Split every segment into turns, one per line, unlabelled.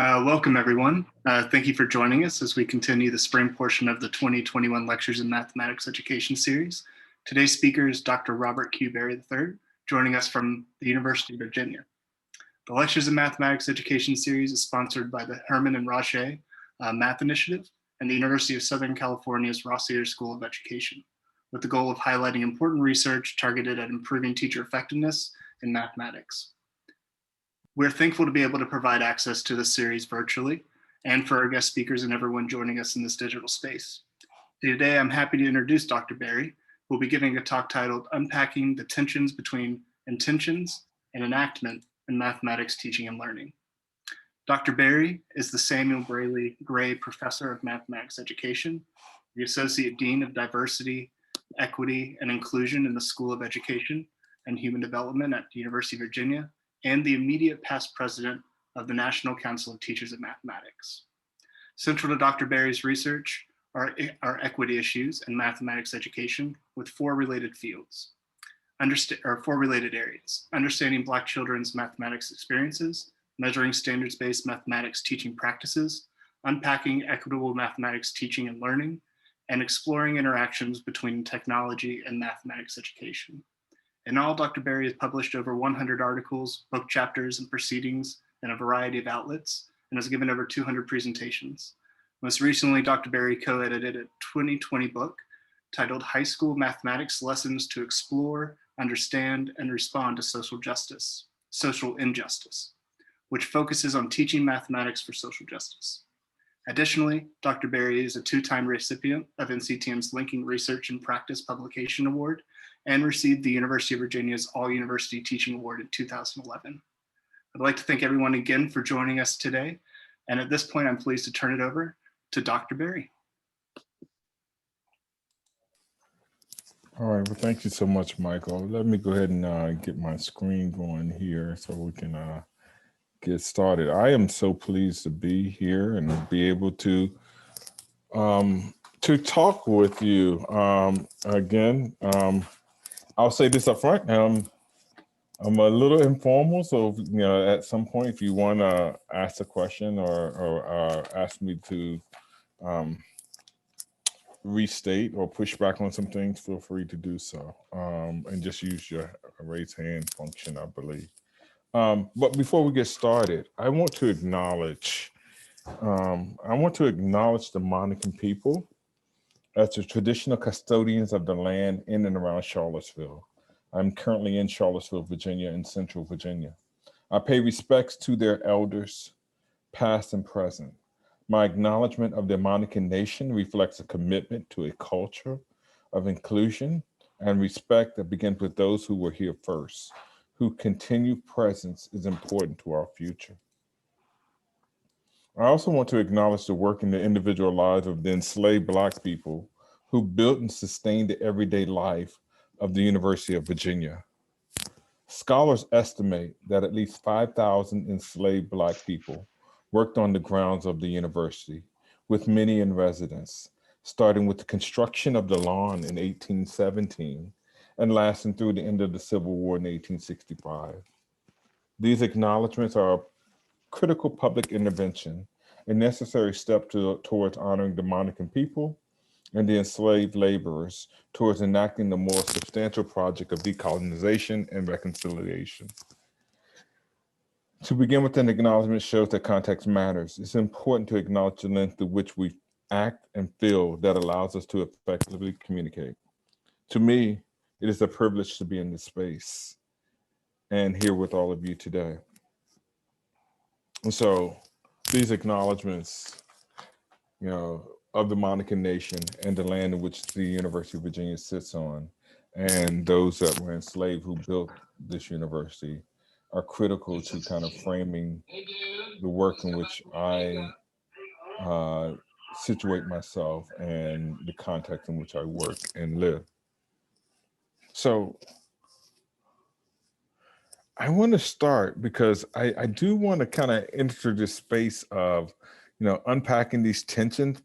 Welcome, everyone. Thank you for joining us as we continue the spring portion of the 2021 Lectures in Mathematics Education series. Today's speaker is Dr. Robert Q. Berry III, joining us from the University of Virginia. The Lectures in Mathematics Education series is sponsored by the Herman and Roche Math Initiative and the University of Southern California's Rossier School of Education, with the goal of highlighting important research targeted at improving teacher effectiveness in mathematics. We're thankful to be able to provide access to this series virtually and for our guest speakers and everyone joining us in this digital space. Today, I'm happy to introduce Dr. Berry, who will be giving a talk titled Unpacking the Tensions Between Intentions and Enactment in Mathematics Teaching and Learning. Dr. Berry is the Samuel Braley Gray Professor of Mathematics Education, the Associate Dean of Diversity, Equity, and Inclusion in the School of Education and Human Development at the University of Virginia, and the immediate past president of the National Council of Teachers of Mathematics. Central to Dr. Berry's research are equity issues in mathematics education with four related fields, four related areas: understanding Black children's mathematics experiences, measuring standards-based mathematics teaching practices, unpacking equitable mathematics teaching and learning, and exploring interactions between technology and mathematics education. In all, Dr. Berry has published over 100 articles, book chapters, and proceedings in a variety of outlets, and has given over 200 presentations. Most recently, Dr. Berry co-edited a 2020 book titled High School Mathematics Lessons to Explore, Understand, and Respond to Social Injustice, which focuses on teaching mathematics for social justice. Additionally, Dr. Berry is a two-time recipient of NCTM's Linking Research and Practice Publication Award and received the University of Virginia's All-University Teaching Award in 2011. I'd like to thank everyone again for joining us today. And at this point, I'm pleased to turn it over to Dr. Berry.
All right, well, thank you so much, Michael. Let me go ahead and get my screen going here so we can get started. I am so pleased to be here and be able to talk with you again. I'll say this up front. I'm a little informal, so at some point, if you want to ask a question or ask me to restate or push back on some things, feel free to do so, and just use your raise hand function, I believe. But before we get started, I want to acknowledge the Monacan people as the traditional custodians of the land in and around Charlottesville. I'm currently in Charlottesville, Virginia, in Central Virginia. I pay respects to their elders, past and present. My acknowledgement of the Monacan Nation reflects a commitment to a culture of inclusion and respect that begins with those who were here first, whose continued presence is important to our future. I also want to acknowledge the work in the individual lives of the enslaved Black people who built and sustained the everyday life of the University of Virginia. Scholars estimate that at least 5,000 enslaved Black people worked on the grounds of the university, with many in residence, starting with the construction of the lawn in 1817 and lasting through the end of the Civil War in 1865. These acknowledgements are a critical public intervention, a necessary step towards honoring the Monacan people and the enslaved laborers towards enacting the more substantial project of decolonization and reconciliation. To begin with, an acknowledgement shows that context matters. It's important to acknowledge the length to which we act and feel that allows us to effectively communicate. To me, it is a privilege to be in this space and here with all of you today. And so these acknowledgements, of the Monacan Nation and the land in which the University of Virginia sits on, and those that were enslaved who built this university, are critical to kind of framing the work in which I situate myself and the context in which I work and live. So I want to start because I do want to kind of enter this space of, unpacking these tensions,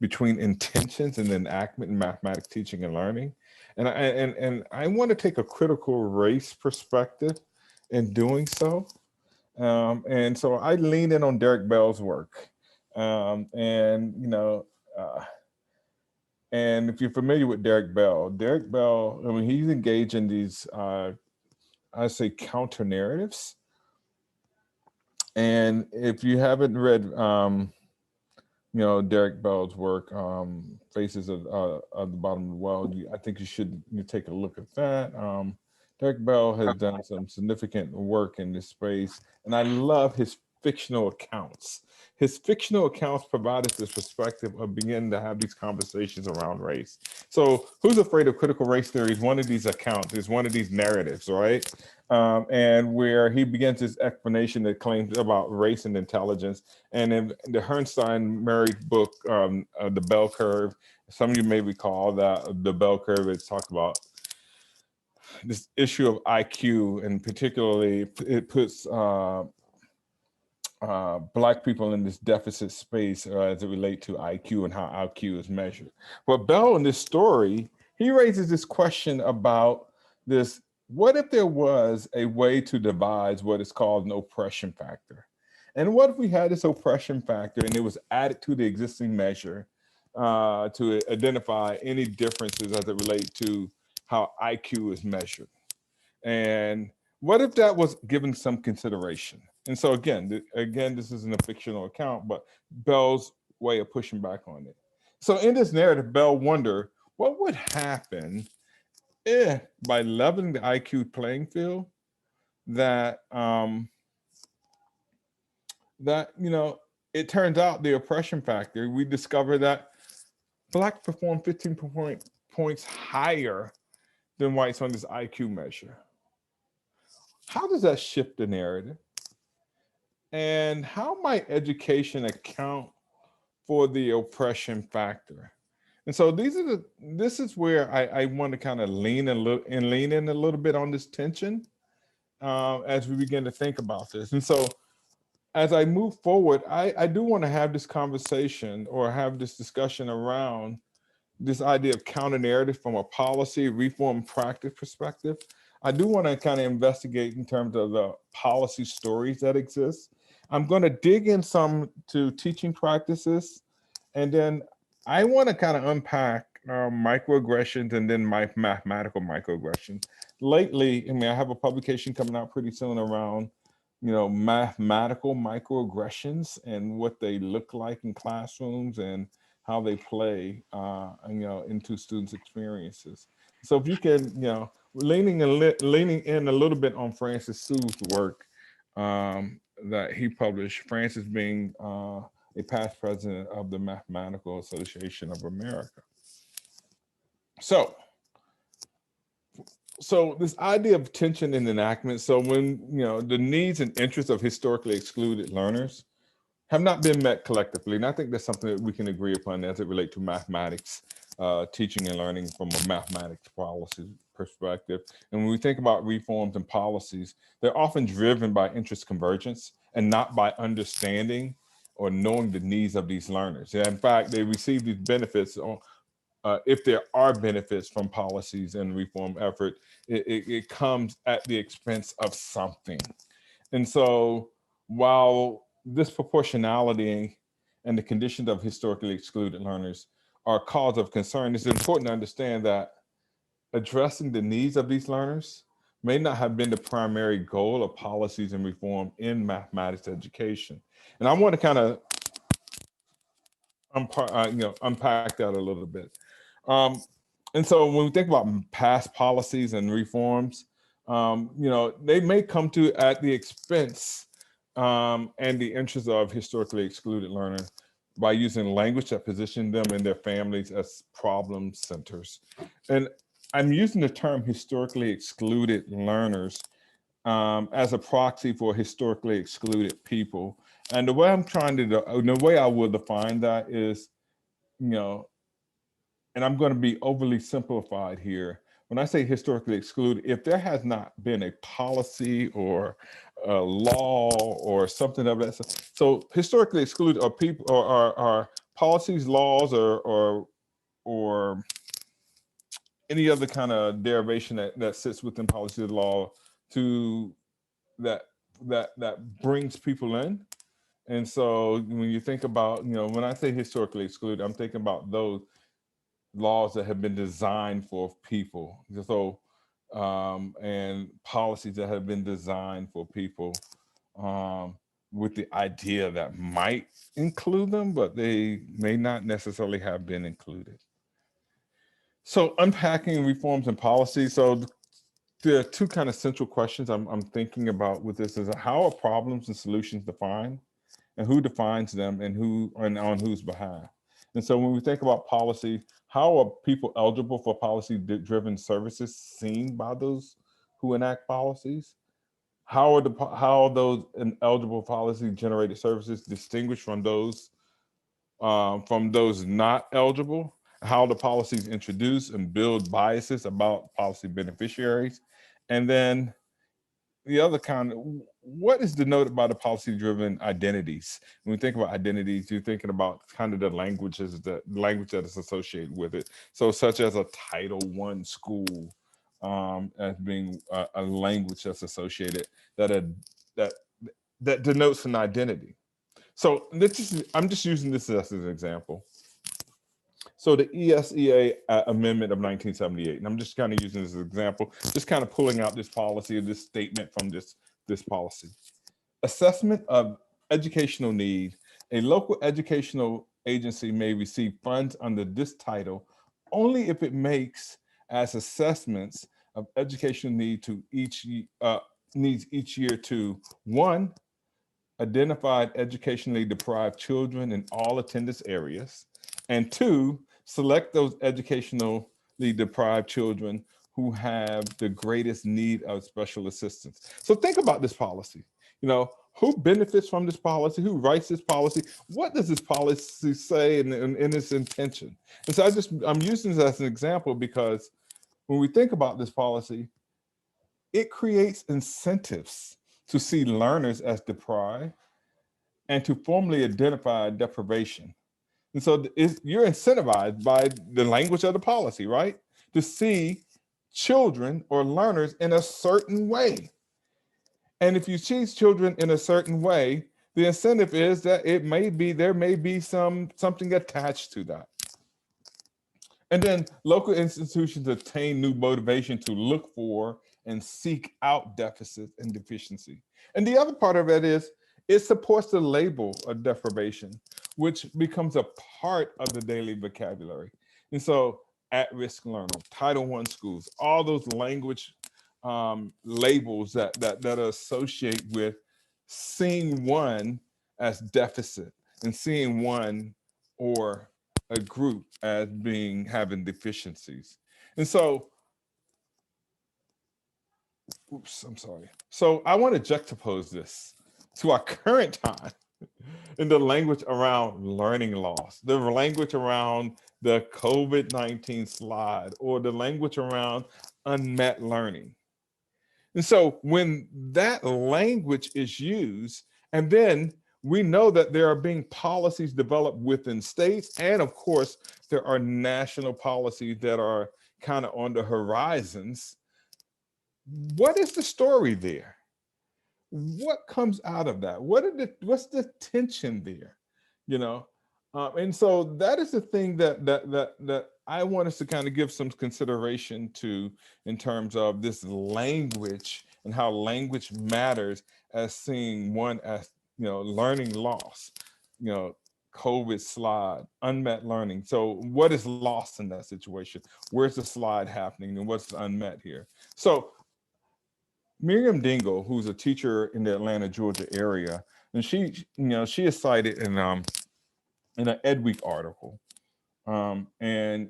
between intentions and enactment in mathematics teaching and learning. And I want to take a critical race perspective in doing so. And so I leaned in on Derek Bell's work. And, and if you're familiar with Derek Bell, I mean, he's engaged in these, I say, counter narratives. And if you haven't read, Derek Bell's work, Faces of the Bottom of the World, I think you should take a look at that. Derek Bell has done some significant work in this space, and I love his fictional accounts. His fictional accounts provide us this perspective of beginning to have these conversations around race. So Who's Afraid of Critical Race Theory is one of these accounts, is one of these narratives, right? And where he begins his explanation that claims about race and intelligence. And in the Herrnstein-Murray book, The Bell Curve, some of you may recall that the Bell Curve is talked about this issue of IQ, and particularly it puts Black people in this deficit space as it relates to IQ and how IQ is measured. But Bell, in this story, he raises this question about this: what if there was a way to devise what is called an oppression factor? And what if we had this oppression factor and it was added to the existing measure to identify any differences as it relates to how IQ is measured? And what if that was given some consideration? And so again, this isn't a fictional account, but Bell's way of pushing back on it. So in this narrative, Bell wondered what would happen if, by leveling the IQ playing field, that it turns out the oppression factor, we discover that Blacks perform 15 points higher than whites on this IQ measure. How does that shift the narrative? And how might education account for the oppression factor? And so this is where I want to kind of lean in a little bit on this tension as we begin to think about this. And so as I move forward, I do want to have this conversation or have this discussion around this idea of counter narrative from a policy, reform, practice perspective. I do want to kind of investigate in terms of the policy stories that exist. I'm going to dig in some to teaching practices, and then I want to kind of unpack microaggressions and then my mathematical microaggressions. Lately, I mean, I have a publication coming out pretty soon around, mathematical microaggressions and what they look like in classrooms and how they play, into students' experiences. So if you can, leaning in a little bit on Francis Sue's work that he published, Francis being a past president of the Mathematical Association of America. So this idea of tension in enactment. So when, the needs and interests of historically excluded learners have not been met collectively. And I think that's something that we can agree upon as it relates to mathematics, teaching and learning from a mathematics policy perspective. And when we think about reforms and policies, they're often driven by interest convergence and not by understanding or knowing the needs of these learners. And in fact, they receive these benefits, if there are benefits from policies and reform effort, it comes at the expense of something. And so while this proportionality and the conditions of historically excluded learners are a cause of concern, it's important to understand that addressing the needs of these learners may not have been the primary goal of policies and reform in mathematics education. And I want to kind of unpack that a little bit. And so when we think about past policies and reforms, they may come to at the expense and the interest of historically excluded learners by using language that position them and their families as problem centers. And I'm using the term historically excluded learners as a proxy for historically excluded people. And the way the way I will define that is, and I'm going to be overly simplified here. When I say historically excluded, if there has not been a policy or a law or something of that, so historically excluded are people or are policies, laws, or any other kind of derivation that sits within policy or law that that brings people in. And so when you think about, when I say historically excluded, I'm thinking about those laws that have been designed for people. So and policies that have been designed for people, with the idea that might include them, but they may not necessarily have been included. So unpacking reforms and policy. So there are two kind of central questions I'm thinking about with this: is how are problems and solutions defined, and who defines them, and on whose behalf? And so when we think about policy, how are people eligible for policy-driven services seen by those who enact policies? How are those eligible policy-generated services distinguished from those not eligible? How the policies introduce and build biases about policy beneficiaries? And then the other kind of, what is denoted by the policy-driven identities? When we think about identities, you're thinking about kind of the language that is associated with it. So such as a Title I school, as being a language that's associated that that denotes an identity. So I'm just using this as an example. So the ESEA amendment of 1978, and I'm just kind of using this as an example, just kind of pulling out this policy or this statement from this policy. Assessment of educational need. A local educational agency may receive funds under this title only if it makes as assessments of educational need to needs each year to: one, identified educationally deprived children in all attendance areas, and two, select those educationally deprived children who have the greatest need of special assistance. So think about this policy. Who benefits from this policy? Who writes this policy? What does this policy say in its intention? And so I'm using this as an example because when we think about this policy, it creates incentives to see learners as deprived and to formally identify deprivation. And so you're incentivized by the language of the policy, right? To see children or learners in a certain way. And if you see children in a certain way, the incentive is that there may be something attached to that. And then local institutions attain new motivation to look for and seek out deficits and deficiency. And the other part of it is it supports the label of deprivation, which becomes a part of the daily vocabulary. And so at-risk learner, Title I schools, all those language labels that associate with seeing one as deficit and seeing one or a group as having deficiencies. And so, I'm sorry. So I want to juxtapose this to our current time in the language around learning loss, the language around the COVID-19 slide, or the language around unmet learning. And so when that language is used, and then we know that there are being policies developed within states, and of course, there are national policies that are kind of on the horizons. What is the story there? What comes out of that? What's the tension there? And so that is the thing that I want us to kind of give some consideration to in terms of this language and how language matters as seeing one as learning loss, COVID slide, unmet learning. So what is lost in that situation? Where's the slide happening and what's unmet here? So Miriam Dingle, who's a teacher in the Atlanta, Georgia area, and she is cited in an Ed Week article, and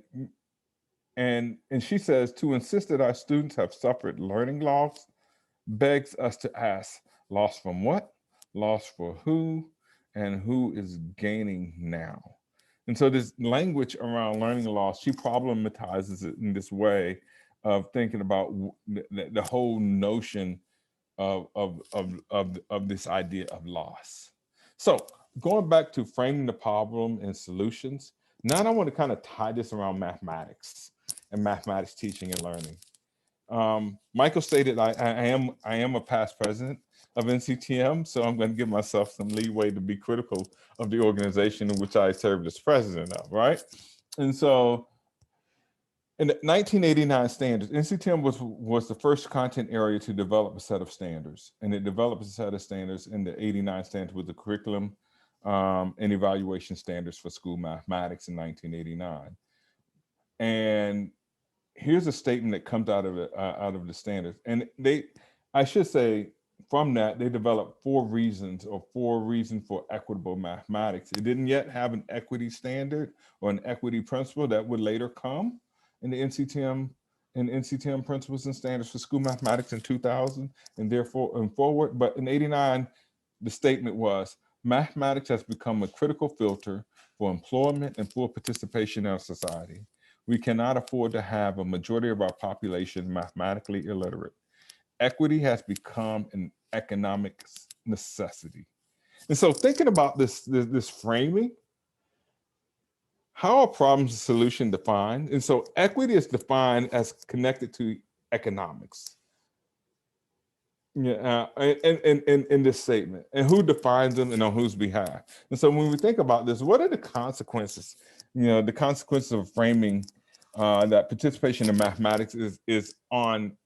she says, to insist that our students have suffered learning loss begs us to ask, loss from what, loss for who, and who is gaining now? And so this language around learning loss, she problematizes it in this way of thinking about the whole notion of this idea of loss. So going back to framing the problem and solutions, now I want to kind of tie this around mathematics and mathematics teaching and learning. Michael stated, I am a past president of NCTM, so I'm going to give myself some leeway to be critical of the organization in which I served as president of, right? And so in the 1989 standards, NCTM was the first content area to develop a set of standards, and it developed a set of standards in the 89 standards with the curriculum and evaluation standards for school mathematics in 1989. And here's a statement that comes out of the standards, and I should say, from that they developed four reasons for equitable mathematics. It didn't yet have an equity standard or an equity principle that would later come in the NCTM principles and standards for school mathematics in 2000 and therefore and forward. But in 89, the statement was, mathematics has become a critical filter for employment and full participation in our society. We cannot afford to have a majority of our population mathematically illiterate. Equity has become an economic necessity. And so thinking about this framing, how are problems and solution defined? And so equity is defined as connected to economics. Yeah, in this statement, and who defines them and on whose behalf. And so when we think about this, what are the consequences? The consequences of framing that participation in mathematics is on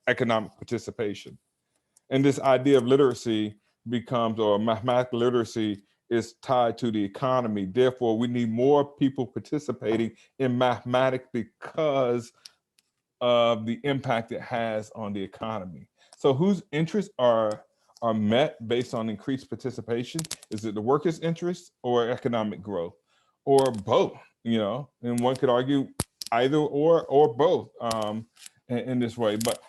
economic participation. And this idea of literacy becomes, or mathematical literacy is tied to the economy. Therefore, we need more people participating in mathematics because of the impact it has on the economy. So whose interests are met based on increased participation? Is it the workers' interests or economic growth, or both? And one could argue either or both in this way. But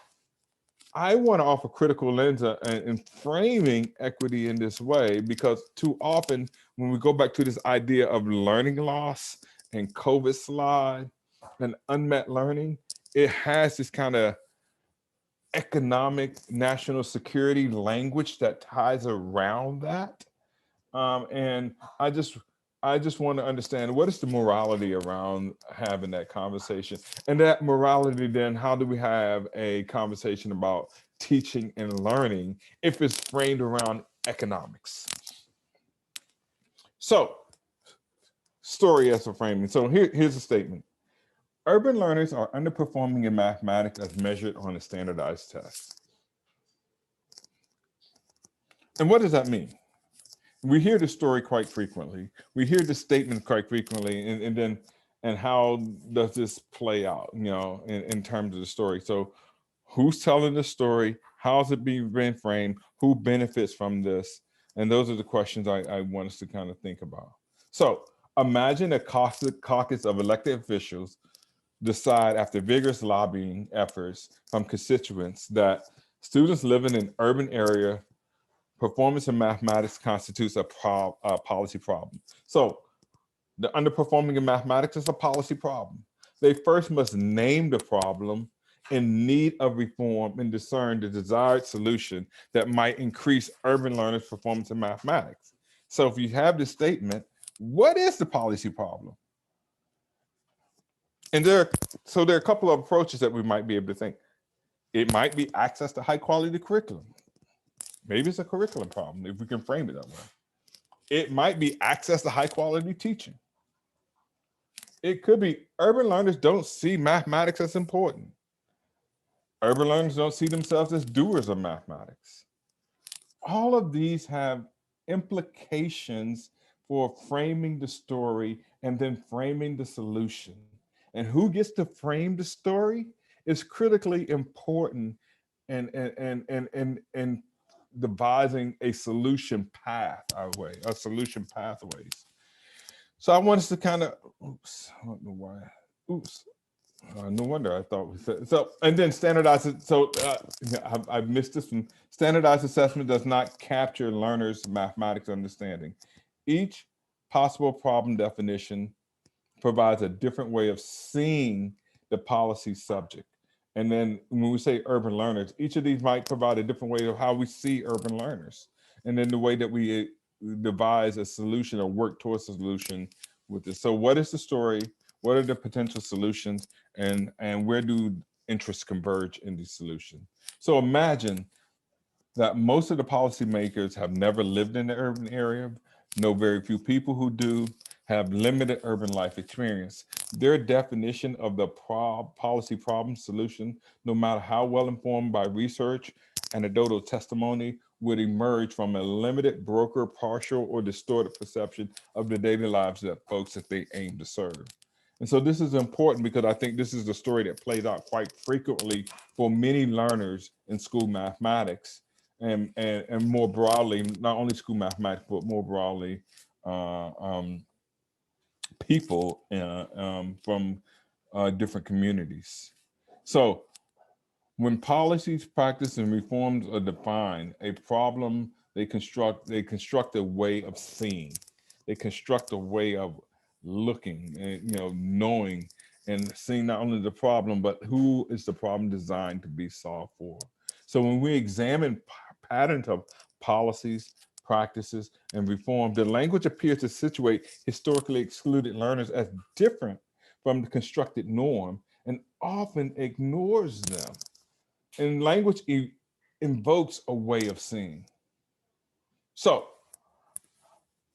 I want to offer critical lens in framing equity in this way, because too often when we go back to this idea of learning loss and COVID slide and unmet learning, it has this kind of economic national security language that ties around that. And I just want to understand, what is the morality around having that conversation? And that morality, then how do we have a conversation about teaching and learning if it's framed around economics? So story as a framing. So here's a statement. Urban learners are underperforming in mathematics as measured on a standardized test. And what does that mean? We hear the story quite frequently. We hear the statement quite frequently, and how does this play out, in terms of the story? So who's telling the story? How's it being framed? Who benefits from this? And those are the questions I want us to kind of think about. So imagine a caucus of elected officials decide, after vigorous lobbying efforts from constituents, that students living in urban area performance in mathematics constitutes a policy problem. So the underperforming in mathematics is a policy problem. They first must name the problem in need of reform and discern the desired solution that might increase urban learners' performance in mathematics. So if you have this statement, what is the policy problem? And there are a couple of approaches that we might be able to think. It might be access to high quality curriculum. Maybe it's a curriculum problem, if we can frame it that way. It might be access to high quality teaching. It could be urban learners don't see mathematics as important. Urban learners don't see themselves as doers of mathematics. All of these have implications for framing the story and then framing the solution. And who gets to frame the story is critically important in devising a solution pathways. So I want us to kind of, I don't know why, no wonder I thought we said, so, and then standardized, so I missed this one. Standardized assessment does not capture learners' mathematics understanding. Each possible problem definition provides a different way of seeing the policy subject. And then when we say urban learners, each of these might provide a different way of how we see urban learners. And then the way that we devise a solution or work towards a solution with this. So what is the story? What are the potential solutions? And where do interests converge in these solutions? So imagine that most of the policymakers have never lived in the urban area, know very few people who do, have limited urban life experience. Their definition of the policy problem solution, no matter how well informed by research, anecdotal testimony, would emerge from a limited, broker, partial, or distorted perception of the daily lives that folks that they aim to serve. And so this is important because I think this is the story that plays out quite frequently for many learners in school mathematics and more broadly, not only school mathematics, but more broadly, people from different communities. So when policies, practices, and reforms are defined, a problem, they construct a way of seeing. They construct a way of looking and knowing and seeing not only the problem, but who is the problem designed to be solved for. So when we examine patterns of policies, practices, and reform, the language appears to situate historically excluded learners as different from the constructed norm and often ignores them. And language invokes a way of seeing. So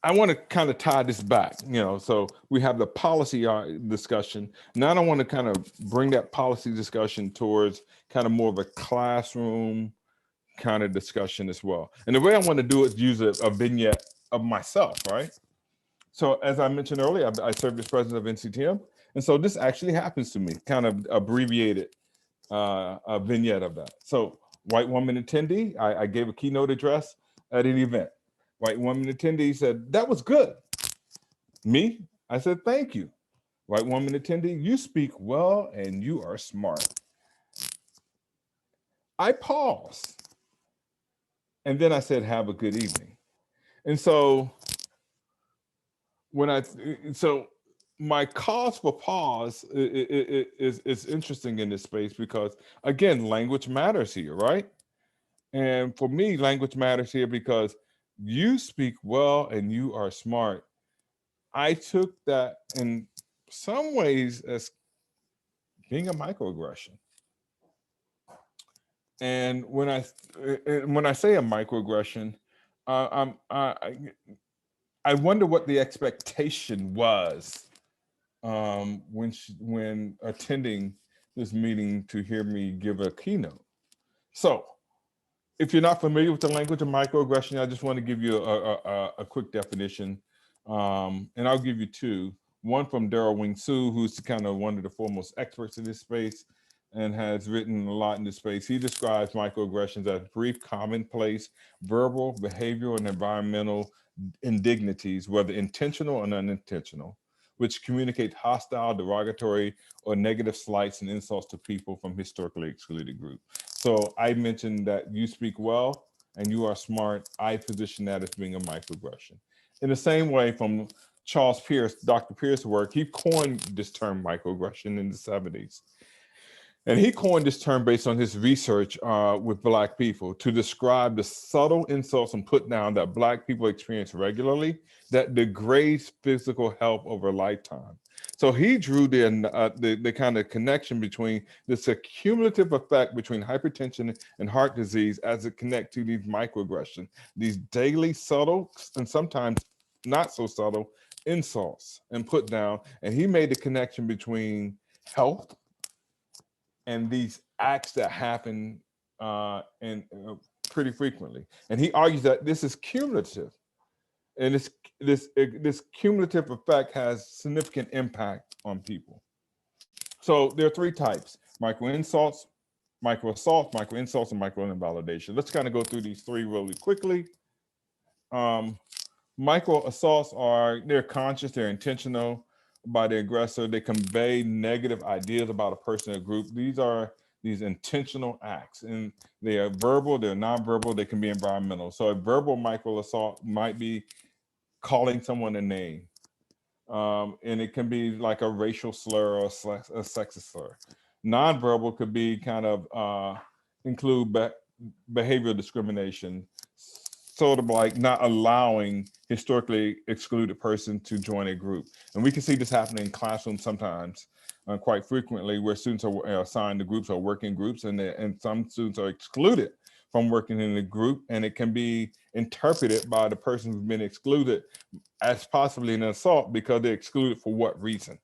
I want to kind of tie this back, so we have the policy discussion. Now I want to kind of bring that policy discussion towards kind of more of a classroom kind of discussion as well. And the way I want to do it is use a vignette of myself, right? So as I mentioned earlier, I served as president of NCTM. And so this actually happens to me, kind of abbreviated a vignette of that. So white woman attendee, I gave a keynote address at an event. White woman attendee said, "That was good." Me, I said, "Thank you." White woman attendee, "You speak well and you are smart." I paused. And then I said, "Have a good evening." And so my cause for pause is interesting in this space because, again, language matters here, right? And for me, language matters here because you speak well and you are smart. I took that in some ways as being a microaggression. And when I say a microaggression, I wonder what the expectation was when attending this meeting to hear me give a keynote. So if you're not familiar with the language of microaggression, I just want to give you a quick definition. And I'll give you two. One from Daryl Wing Su, who's kind of one of the foremost experts in this space and has written a lot in this space. He describes microaggressions as brief, commonplace, verbal, behavioral, and environmental indignities, whether intentional or unintentional, which communicate hostile, derogatory, or negative slights and insults to people from historically excluded groups. So I mentioned that you speak well and you are smart. I position that as being a microaggression. In the same way, from Charles Pierce, Dr. Pierce's work, he coined this term microaggression in the 70s. And he coined this term based on his research with Black people to describe the subtle insults and put down that Black people experience regularly that degrades physical health over a lifetime. So he drew the kind of connection between this accumulative effect between hypertension and heart disease as it connects to these microaggressions, these daily subtle and sometimes not so subtle insults and put down. And he made the connection between health and these acts that happen pretty frequently. And he argues that this is cumulative. And this cumulative effect has significant impact on people. So there are three types: micro insults, micro assaults, micro insults, and micro invalidation. Let's kind of go through these three really quickly. Micro assaults they're conscious, they're intentional by the aggressor. They convey negative ideas about a person or group. These are these intentional acts, and they are verbal, they're nonverbal, they can be environmental. So a verbal micro assault might be calling someone a name. And it can be like a racial slur or a sexist slur. Nonverbal could be kind of include behavioral discrimination, sort of like not allowing historically excluded person to join a group. And we can see this happening in classrooms sometimes, quite frequently, where students are assigned to groups or working groups, and some students are excluded from working in a group, and it can be interpreted by the person who's been excluded as possibly an assault because they're excluded for what reason?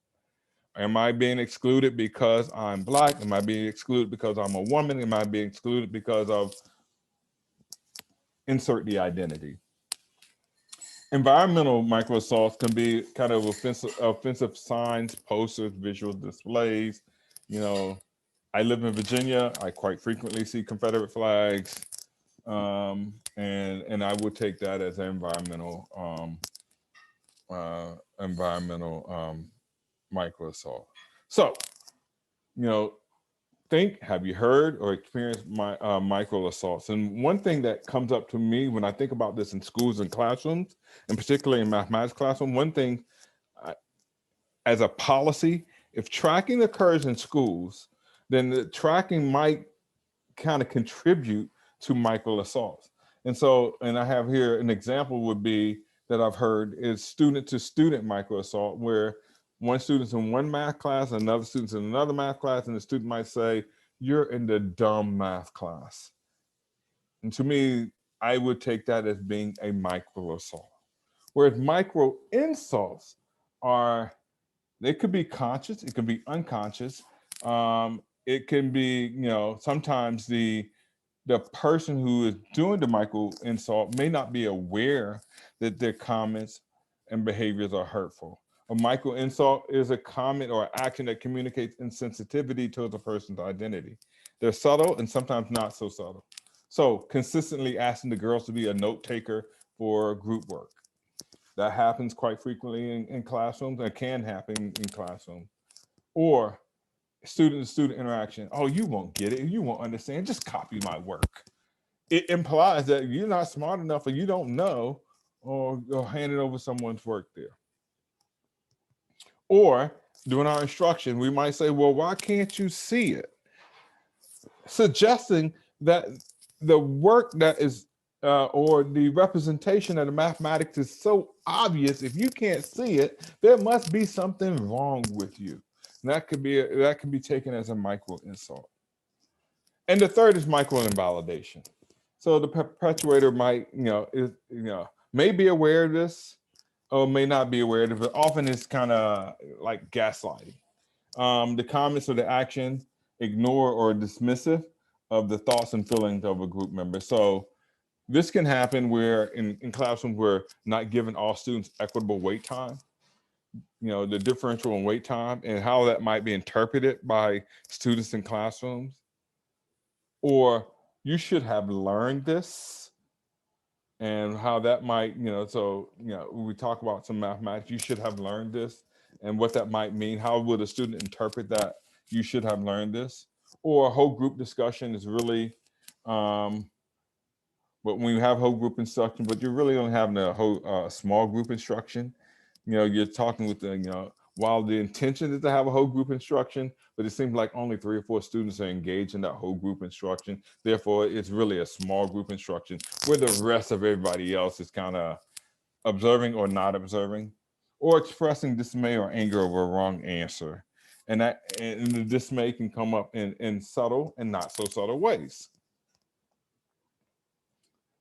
Am I being excluded because I'm Black? Am I being excluded because I'm a woman? Am I being excluded because of insert the identity? Environmental microassaults can be kind of offensive signs, posters, visual displays. You know, I live in Virginia. I quite frequently see Confederate flags, and I would take that as an environmental microassault. So, you know, have you heard or experienced micro assaults? And one thing that comes up to me when I think about this in schools and classrooms, and particularly in mathematics classroom, one thing as a policy, if tracking occurs in schools, then the tracking might kind of contribute to micro assaults. And so, and I have here an example would be that I've heard is student to student micro assault, where one student's in one math class, another student's in another math class, and the student might say, "You're in the dumb math class." And to me, I would take that as being a micro assault. Whereas micro insults they could be conscious, it could be unconscious. It can be, sometimes the person who is doing the micro insult may not be aware that their comments and behaviors are hurtful. A micro insult is a comment or action that communicates insensitivity towards a person's identity. They're subtle and sometimes not so subtle. So consistently asking the girls to be a note taker for group work. That happens quite frequently in classrooms, and can happen in classrooms. Or student-to-student interaction. "Oh, you won't get it, you won't understand, just copy my work." It implies that you're not smart enough or you don't know, or hand it over someone's work there. Or during our instruction, we might say, "Well, why can't you see it?" Suggesting that the work that is, or the representation of the mathematics is so obvious, if you can't see it, there must be something wrong with you. And that could be taken as a micro insult. And the third is micro invalidation. So the perpetuator might, may be aware of this or may not be aware of it, but often it's kind of like gaslighting. The comments or the action ignore or dismissive of the thoughts and feelings of a group member. So this can happen where in classrooms we're not giving all students equitable wait time, the differential in wait time and how that might be interpreted by students in classrooms. Or you should have learned this, and how that might, when we talk about some mathematics, you should have learned this and what that might mean. How would a student interpret that? You should have learned this. Or a whole group discussion is really, but when you have whole group instruction, but you're really only having a whole small group instruction, you're talking with while the intention is to have a whole group instruction, but it seems like only 3 or 4 students are engaged in that whole group instruction. Therefore, it's really a small group instruction where the rest of everybody else is kind of observing or not observing, or expressing dismay or anger over a wrong answer. And the dismay can come up in subtle and not so subtle ways.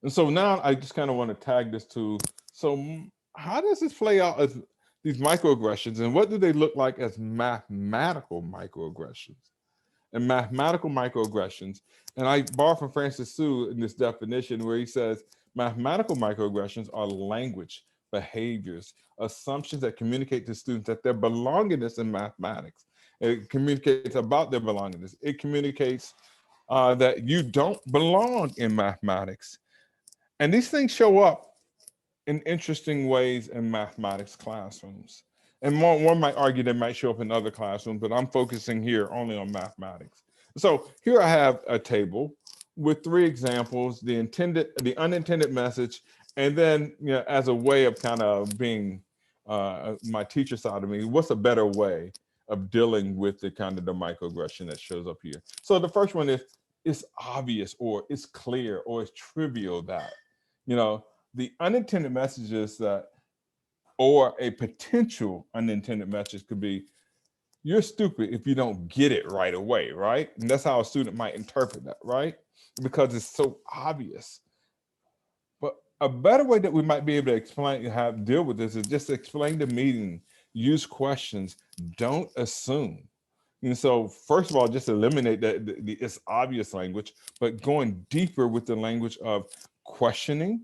And so now I just kind of want to tag this to, so how does this play out as these microaggressions, and what do they look like as mathematical microaggressions? And mathematical microaggressions, and I borrow from Francis Su in this definition where he says, mathematical microaggressions are language, behaviors, assumptions that communicate to students that their belongingness in mathematics. It communicates about their belongingness. It communicates that you don't belong in mathematics. And these things show up in interesting ways in mathematics classrooms. And one might argue they might show up in other classrooms, but I'm focusing here only on mathematics. So here I have a table with 3 examples, the unintended message, and then as a way of kind of being my teacher side of me, what's a better way of dealing with the kind of the microaggression that shows up here? So the first one is, it's obvious, or it's clear, or it's trivial that, the unintended messages that, or a potential unintended message could be, you're stupid if you don't get it right away, right? And that's how a student might interpret that, right? Because it's so obvious. But a better way that we might be able to explain how to deal with this is just explain the meaning, use questions, don't assume. And so, first of all, just eliminate it's obvious language, but going deeper with the language of questioning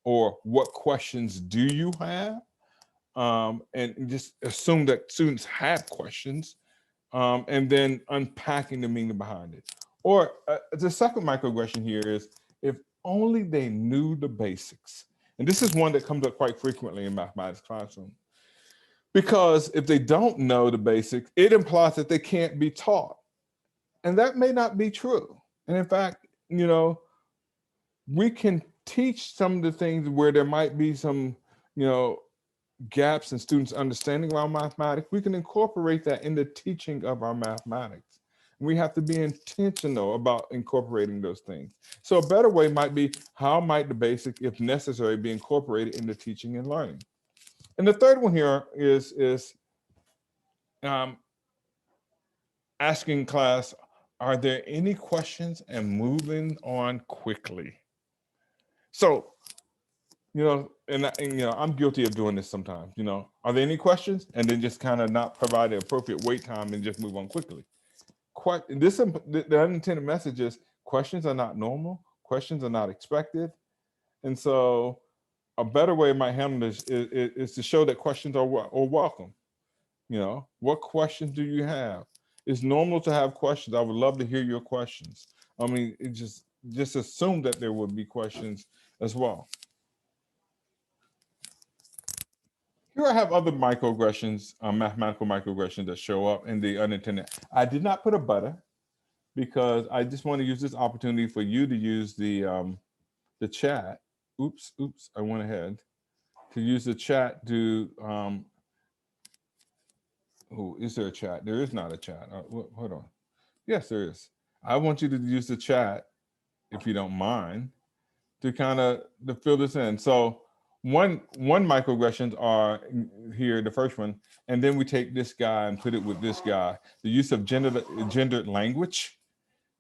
or what questions do you have? And just assume that students have questions, and then unpacking the meaning behind it. Or the second microaggression here is if only they knew the basics. And this is one that comes up quite frequently in mathematics classroom. Because if they don't know the basics, it implies that they can't be taught. And that may not be true. And in fact, we can teach some of the things where there might be some, gaps in students' understanding around mathematics. We can incorporate that in the teaching of our mathematics. We have to be intentional about incorporating those things. So a better way might be, how might the basic, if necessary, be incorporated into teaching and learning? And the third one here is asking class, are there any questions, and moving on quickly. So, I'm guilty of doing this sometimes. Are there any questions? And then just kind of not provide the appropriate wait time and just move on quickly. The unintended message is questions are not normal. Questions are not expected. And so a better way it might handle this is to show that questions are welcome. What questions do you have? It's normal to have questions. I would love to hear your questions. I mean, it just assume that there would be questions as well. Here I have other microaggressions, mathematical microaggressions that show up in the unintended. I did not put a butter because I just want to use this opportunity for you to use the chat. Oops, I went ahead to use the chat to. Is there a chat? There is not a chat. Hold on. Yes, there is. I want you to use the chat, if you don't mind, to kind of to fill this in. So one microaggressions are here, the first one, and then we take this guy and put it with this guy. The use of gendered language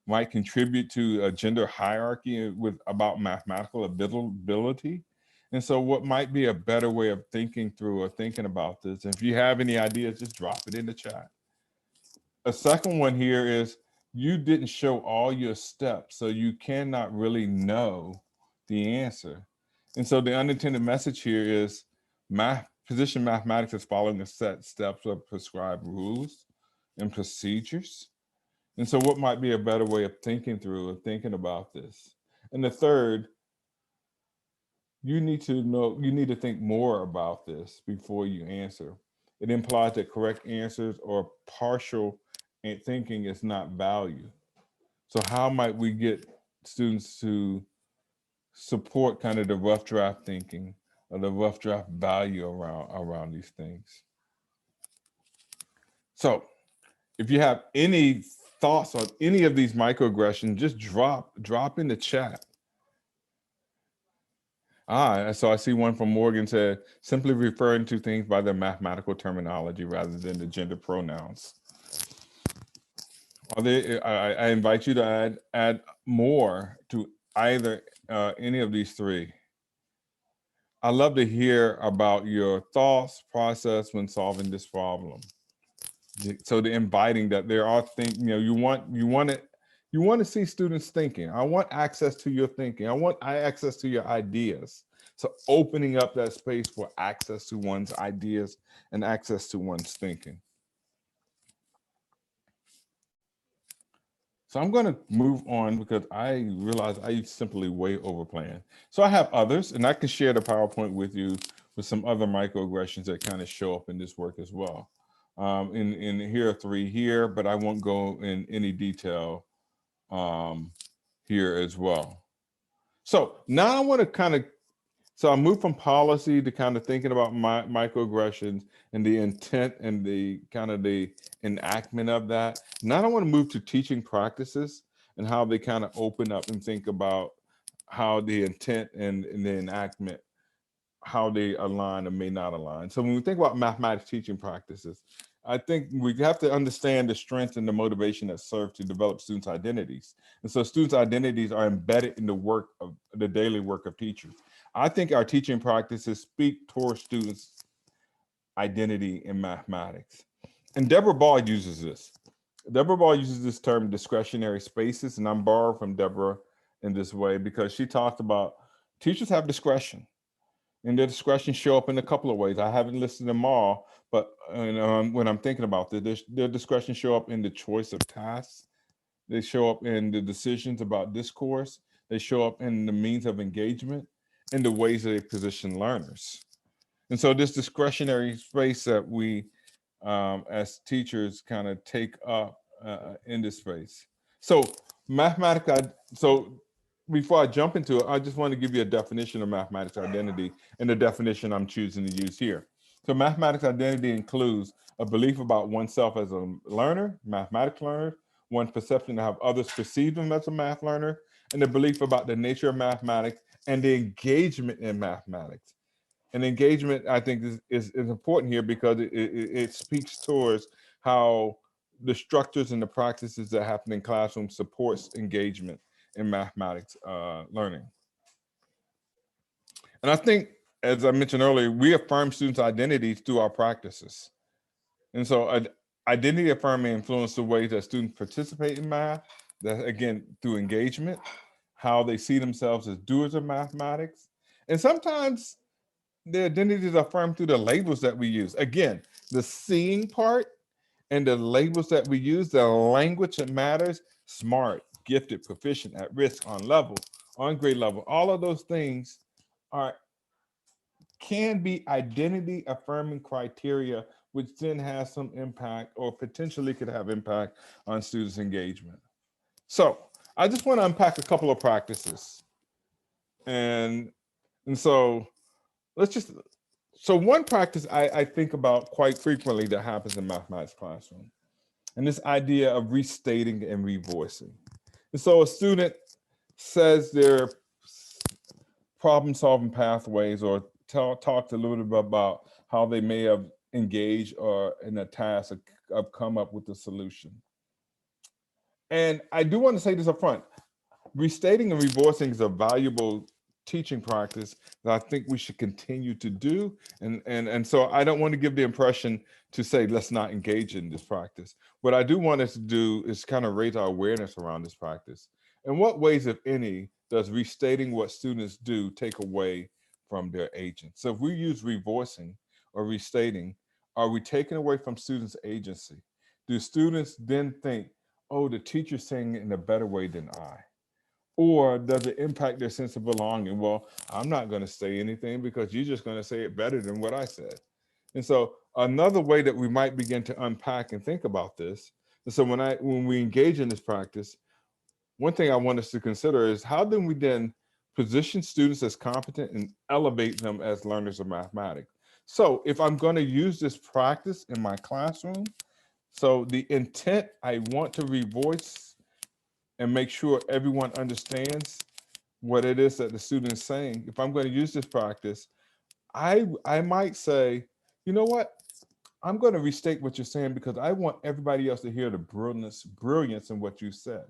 might contribute to a gender hierarchy about mathematical ability. And so what might be a better way of thinking through or thinking about this? If you have any ideas, just drop it in the chat. A second one here is you didn't show all your steps, so you cannot really know the answer. And so the unintended message here is position mathematics is following a set steps of prescribed rules and procedures. And so what might be a better way of thinking through or thinking about this? And the third, you need to think more about this before you answer. It implies that correct answers or partial thinking is not value. So how might we get students to support kind of the rough draft thinking or the rough draft value around these things? So if you have any thoughts on any of these microaggressions, just drop in the chat. So I see one from Morgan said, simply referring to things by their mathematical terminology rather than the gender pronouns. I invite you to add more to either any of these three. I'd love to hear about your thoughts, process when solving this problem. So the inviting that there are things, you want to see students thinking. I want access to your thinking. I want access to your ideas. So opening up that space for access to one's ideas and access to one's thinking. So I'm going to move on because I realize I simply way overplan. So I have others, and I can share the PowerPoint with you with some other microaggressions that kind of show up in this work as well. In here are three here, but I won't go in any detail here as well. So now I want to so I moved from policy to kind of thinking about microaggressions and the intent and the kind of the enactment of that. Now I want to move to teaching practices and how they kind of open up and think about how the intent and the enactment, how they align or may not align. So when we think about mathematics teaching practices, I think we have to understand the strength and the motivation that serve to develop students' identities. And so students' identities are embedded in the work of the daily work of teachers. I think our teaching practices speak towards students' identity in mathematics. And Deborah Ball uses this. Deborah Ball uses this term discretionary spaces, and I'm borrowed from Deborah in this way because she talked about teachers have discretion, and their discretion show up in a couple of ways. I haven't listed them all, but when I'm thinking about this, their discretion show up in the choice of tasks. They show up in the decisions about discourse. They show up in the means of engagement and the ways that they position learners. And so this discretionary space that we as teachers kind of take up in this space. So mathematics, so before I jump into it, I just want to give you a definition of mathematics identity and the definition I'm choosing to use here. So mathematics identity includes a belief about oneself as a learner, mathematics learner, one's perception to have others perceive them as a math learner, and the belief about the nature of mathematics and the engagement in mathematics. And engagement, I think, is important here because it speaks towards how the structures and the practices that happen in classrooms supports engagement in mathematics learning. And I think, as I mentioned earlier, we affirm students' identities through our practices. And so identity affirming influences the ways that students participate in math, that again, through engagement, how they see themselves as doers of mathematics. And sometimes the identities are affirmed through the labels that we use. Again, the seeing part and the labels that we use, the language that matters, smart, gifted, proficient, at risk, on level, on grade level, all of those things can be identity affirming criteria, which then has some impact or potentially could have impact on students' engagement. So I just want to unpack a couple of practices. And so so one practice I think about quite frequently that happens in mathematics classroom, and this idea of restating and revoicing. And so a student says their problem solving pathways or talks a little bit about how they may have engaged or in a task of come up with a solution. And I do want to say this up front. Restating and revoicing is a valuable teaching practice that I think we should continue to do. And so I don't want to give the impression to say, let's not engage in this practice. What I do want us to do is kind of raise our awareness around this practice. In what ways, if any, does restating what students do take away from their agents? So if we use revoicing or restating, are we taking away from students' agency? Do students then think, oh, the teacher's saying it in a better way than I? Or does it impact their sense of belonging? Well, I'm not going to say anything because you're just going to say it better than what I said. And so another way that we might begin to unpack and think about this, and so when we engage in this practice, one thing I want us to consider is how do we then position students as competent and elevate them as learners of mathematics? So if I'm going to use this practice in my classroom, so the intent, I want to revoice and make sure everyone understands what it is that the student is saying. If I'm going to use this practice, I might say, you know what? I'm going to restate what you're saying because I want everybody else to hear the brilliance in what you said.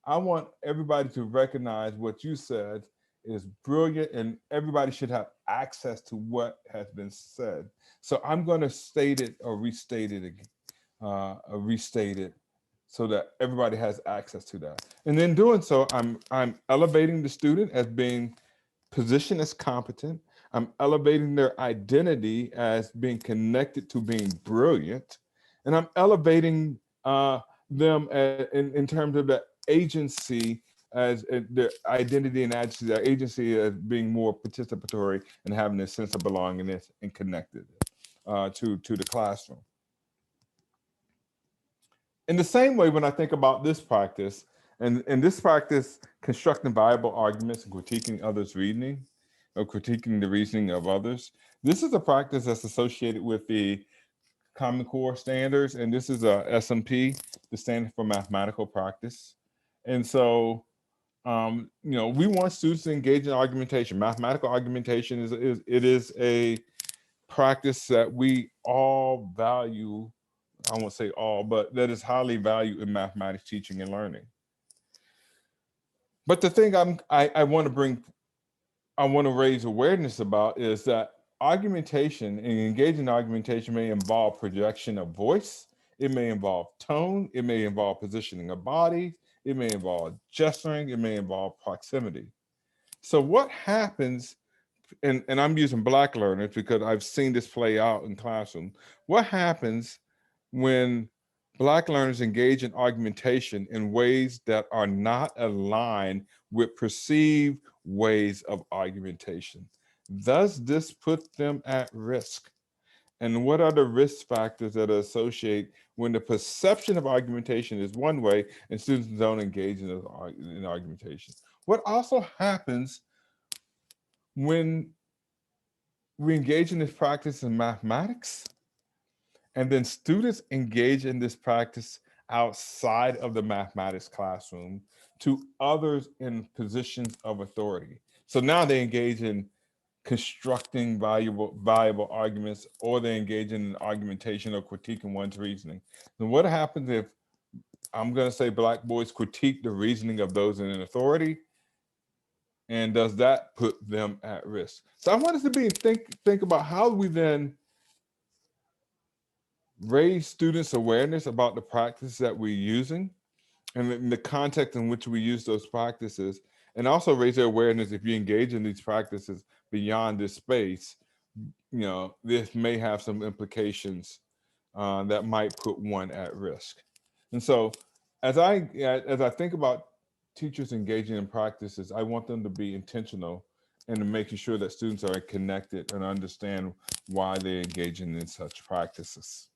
I want everybody to recognize what you said is brilliant and everybody should have access to what has been said. So I'm going to state it or restate it again, restate it so that everybody has access to that. And in doing so, I'm elevating the student as being positioned as competent. I'm elevating their identity as being connected to being brilliant. And I'm elevating them in terms of the agency as their identity and agency, their agency as being more participatory and having a sense of belongingness and connected to the classroom. In the same way, when I think about this practice, and in this practice, constructing viable arguments and critiquing others' reasoning, or critiquing the reasoning of others, this is a practice that's associated with the Common Core standards, and this is a SMP, the Standard for Mathematical Practice. And so, we want students to engage in argumentation. Mathematical argumentation is a practice that we all value I won't say all, but that is highly valued in mathematics teaching and learning. But the thing I want to raise awareness about is that argumentation and engaging argumentation may involve projection of voice. It may involve tone. It may involve positioning of body. It may involve gesturing. It may involve proximity. So what happens, and I'm using Black learners because I've seen this play out in classroom. What happens when Black learners engage in argumentation in ways that are not aligned with perceived ways of argumentation? Does this put them at risk? And what are the risk factors that are associated when the perception of argumentation is one way and students don't engage in argumentation? What also happens when we engage in this practice in mathematics, and then students engage in this practice outside of the mathematics classroom to others in positions of authority? So now they engage in constructing valuable arguments, or they engage in argumentation or critiquing one's reasoning. Then what happens if, I'm going to say, Black boys critique the reasoning of those in authority? And does that put them at risk? So I want us to think about how we then raise students' awareness about the practices that we're using and in the context in which we use those practices, and also raise their awareness if you engage in these practices beyond this space, this may have some implications that might put one at risk. And so as I think about teachers engaging in practices, I want them to be intentional and making sure that students are connected and understand why they're engaging in such practices.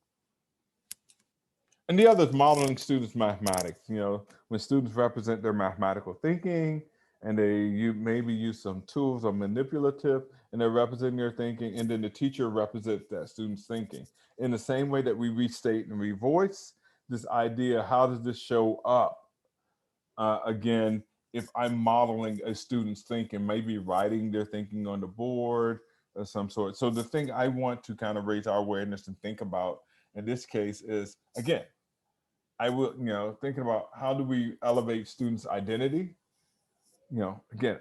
And the other is modeling students' mathematics. When students represent their mathematical thinking, and you maybe use some tools or manipulative, and they're representing their thinking, and then the teacher represents that student's thinking. In the same way that we restate and revoice this idea, how does this show up? Again, if I'm modeling a student's thinking, maybe writing their thinking on the board of some sort. So the thing I want to kind of raise our awareness and think about in this case is, again, I will, thinking about how do we elevate students' identity? Again,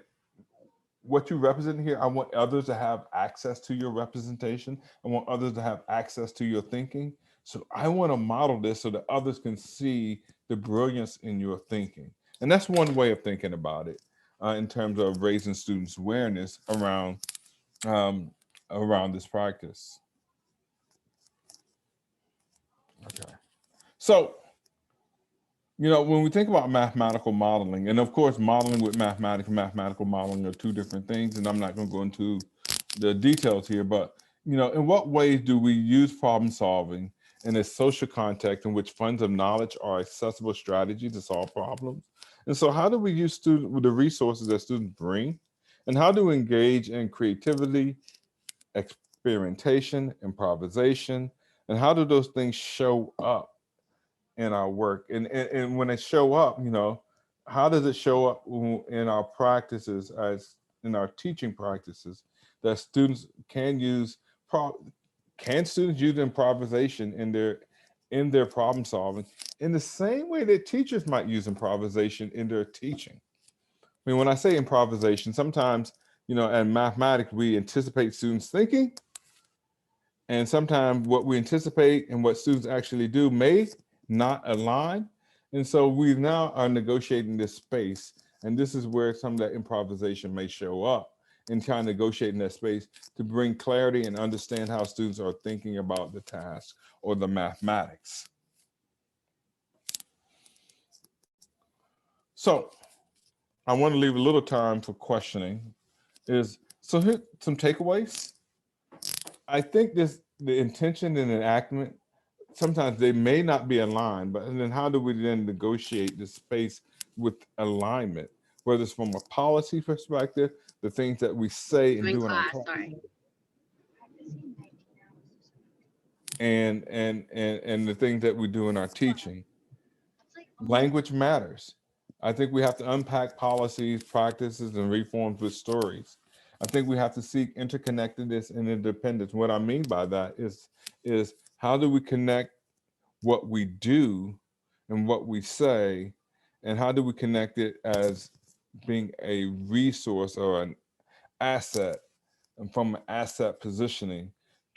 what you represent here, I want others to have access to your representation. I want others to have access to your thinking. So I want to model this so that others can see the brilliance in your thinking. And that's one way of thinking about it in terms of raising students' awareness around this practice. Okay. So, when we think about mathematical modeling, and of course, modeling with mathematics and mathematical modeling are two different things, and I'm not going to go into the details here, but, in what ways do we use problem solving in a social context in which funds of knowledge are accessible strategies to solve problems? And so how do we use the resources that students bring, and how do we engage in creativity, experimentation, improvisation, and how do those things show up in our work? And when they show up, how does it show up in our practices, as in our teaching practices, that students can use? Can students use improvisation in their problem solving in the same way that teachers might use improvisation in their teaching? I mean, when I say improvisation, sometimes, in mathematics, we anticipate students thinking, and sometimes what we anticipate and what students actually do may not align. And so we now are negotiating this space. And this is where some of that improvisation may show up, in trying to negotiate in that space to bring clarity and understand how students are thinking about the task or the mathematics. So I want to leave a little time for questioning. So here some takeaways. I think the intention and enactment, sometimes they may not be aligned, but then how do we then negotiate the space with alignment, whether it's from a policy perspective, the things that we say and do in our class, and the things that we do in our teaching. Language matters. I think we have to unpack policies, practices, and reforms with stories. I think we have to seek interconnectedness and independence. What I mean by that is how do we connect what we do and what we say, and how do we connect it as being a resource or an asset, and from an asset positioning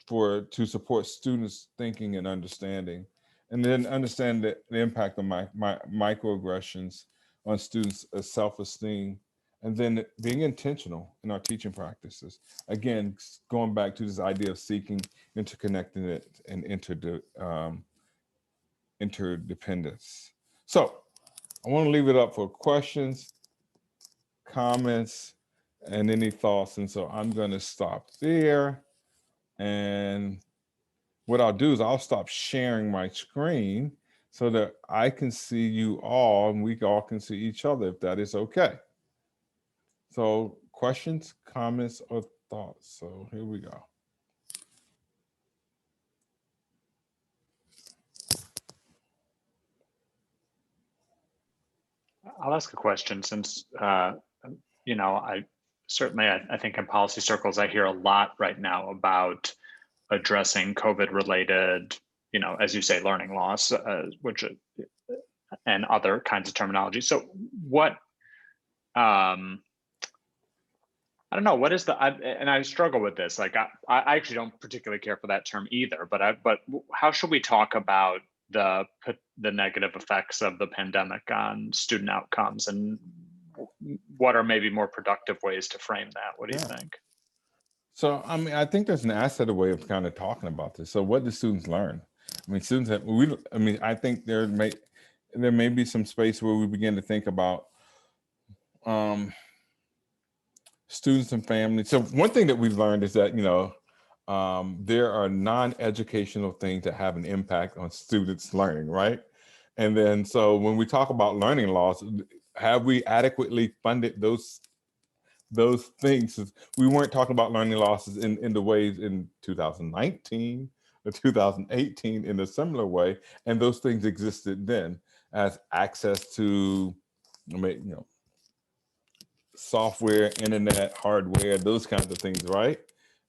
to support students' thinking and understanding, and then understand the impact of my microaggressions on students' self-esteem, and then being intentional in our teaching practices. Again, going back to this idea of seeking interconnectedness and interdependence. So I want to leave it up for questions, comments, and any thoughts. And so I'm going to stop there. And what I'll do is I'll stop sharing my screen so that I can see you all and we all can see each other, if that is okay. So questions, comments, or thoughts? So here we go.
I'll ask a question since, I think in policy circles, I hear a lot right now about addressing COVID-related, as you say, learning loss, and other kinds of terminology. So what, I don't know, what is and I struggle with this. Like, I actually don't particularly care for that term either, but how should we talk about the negative effects of the pandemic on student outcomes, and what are maybe more productive ways to frame that? What do you think?
So, I mean, I think there's an asset way of kind of talking about this. So what do students learn? I mean, students have, I think there may be some space where we begin to think about students and families. So one thing that we've learned is that, there are non-educational things that have an impact on students' learning, right? And then, so when we talk about learning loss, have we adequately funded those things? We weren't talking about learning losses in the ways in 2019 or 2018 in a similar way. And those things existed then, as access to, software, internet, hardware, those kinds of things, right?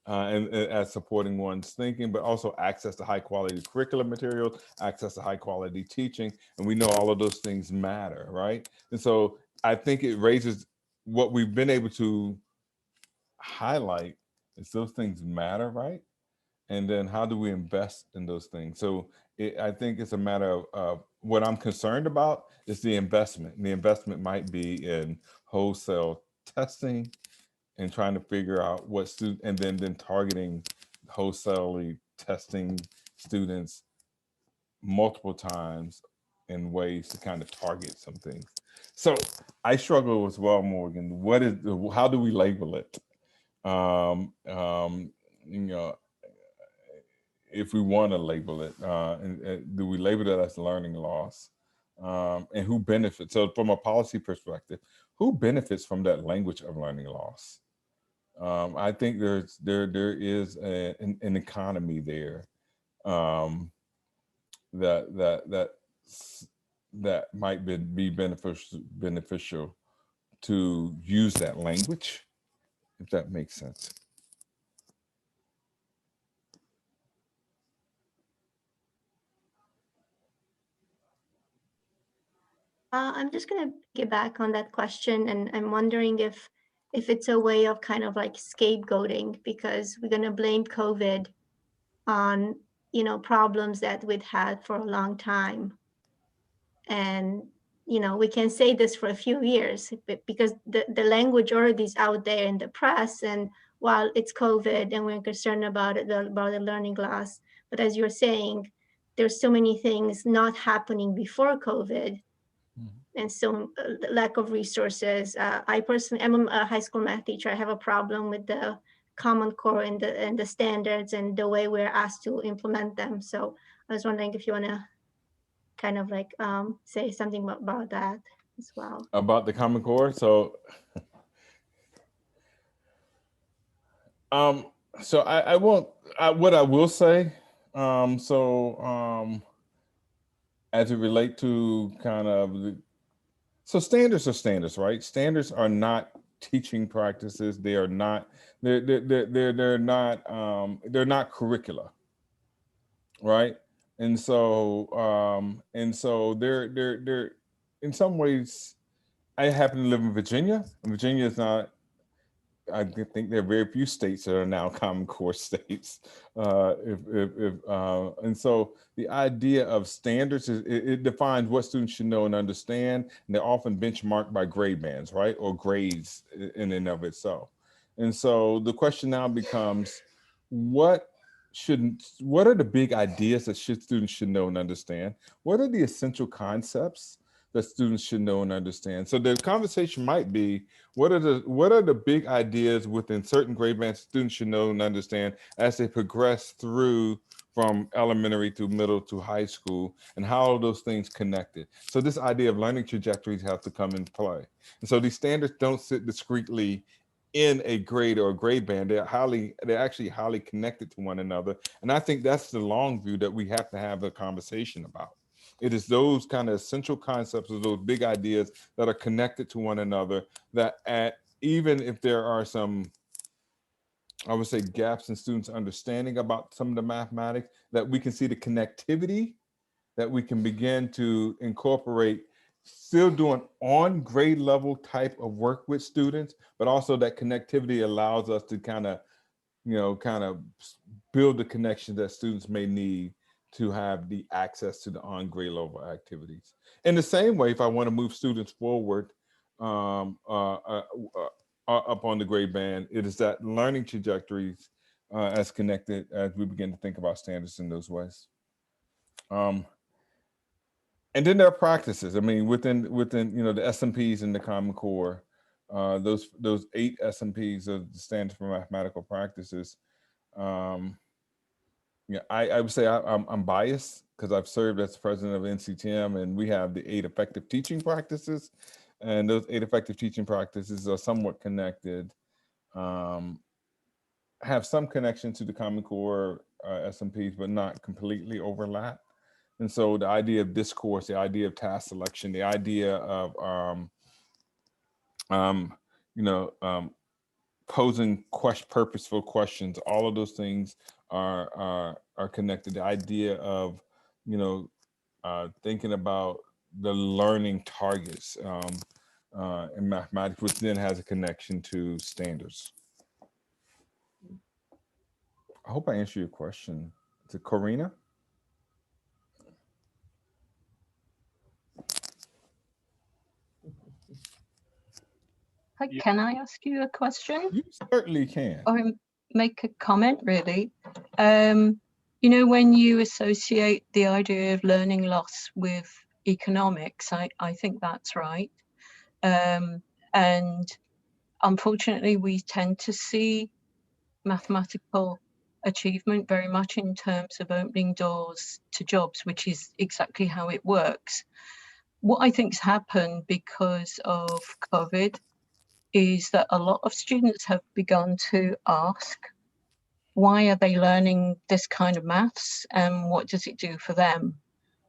And as supporting one's thinking, but also access to high quality curriculum materials, access to high quality teaching. And we know all of those things matter, right? And so I think it raises what we've been able to highlight is those things matter, right? And then how do we invest in those things? So I think it's a matter of what I'm concerned about is the investment. And the investment might be in wholesale testing and trying to figure out what student, and then targeting wholesalely testing students multiple times in ways to kind of target some things. So I struggle as well, Morgan. How do we label it? If we want to label it, and do we label it as learning loss? And who benefits? So from a policy perspective, who benefits from that language of learning loss? I think there is an economy there, that might be beneficial to use that language, if that makes sense.
I'm just going to get back on that question, and I'm wondering if it's a way of kind of like scapegoating, because we're going to blame COVID on, problems that we'd had for a long time. And, we can say this for a few years because the language already is out there in the press. And while it's COVID and we're concerned about it, about the learning loss, but as you're saying, there's so many things not happening before COVID. And so lack of resources. I personally, I'm a high school math teacher. I have a problem with the Common Core and the standards and the way we're asked to implement them. So I was wondering if you want to kind of like say something about that as well.
About the Common Core. So, so I won't. What I will say. As it relate to kind of so standards are standards, right? Standards are not teaching practices. They are not. They're not curricula, right? And so they're in some ways, I happen to live in Virginia, and Virginia is not, I think there are very few states that are now Common Core states. And so the idea of standards is it defines what students should know and understand, and they're often benchmarked by grade bands, right, or grades in and of itself. And so the question now becomes, what are the big ideas that students should know and understand? What are the essential concepts that students should know and understand? So the conversation might be, what are the big ideas within certain grade bands students should know and understand as they progress through from elementary to middle to high school, and how are those things connected? So this idea of learning trajectories has to come into play. And so these standards don't sit discreetly in a grade or a grade band. They're actually highly connected to one another. And I think that's the long view that we have to have a conversation about. It is those kind of essential concepts of those big ideas that are connected to one another, that even if there are some, I would say, gaps in students' understanding about some of the mathematics, that we can see the connectivity, that we can begin to incorporate, still doing on grade level type of work with students, but also that connectivity allows us to kind of build the connection that students may need to have the access to the on grade level activities. In the same way, if I want to move students forward up on the grade band, it is that learning trajectories as connected as we begin to think about standards in those ways. And then there are practices. I mean, within the SMPs and the Common Core, those 8 SMPs of the Standards for Mathematical Practices. I would say I'm biased because I've served as president of NCTM, and we have the 8 effective teaching practices, and those 8 effective teaching practices are somewhat connected, have some connection to the Common Core SMPs, but not completely overlap. And so the idea of discourse, the idea of task selection, the idea of posing purposeful questions, all of those things are connected. The idea of thinking about the learning targets in mathematics, which then has a connection to standards. I hope I answered your question. Is it Corina?
Hi, can I ask you a question?
You certainly can.
Or make a comment, really. When you associate the idea of learning loss with economics, I think that's right. And unfortunately, we tend to see mathematical achievement very much in terms of opening doors to jobs, which is exactly how it works. What I think's happened because of COVID is that a lot of students have begun to ask, why are they learning this kind of maths and what does it do for them?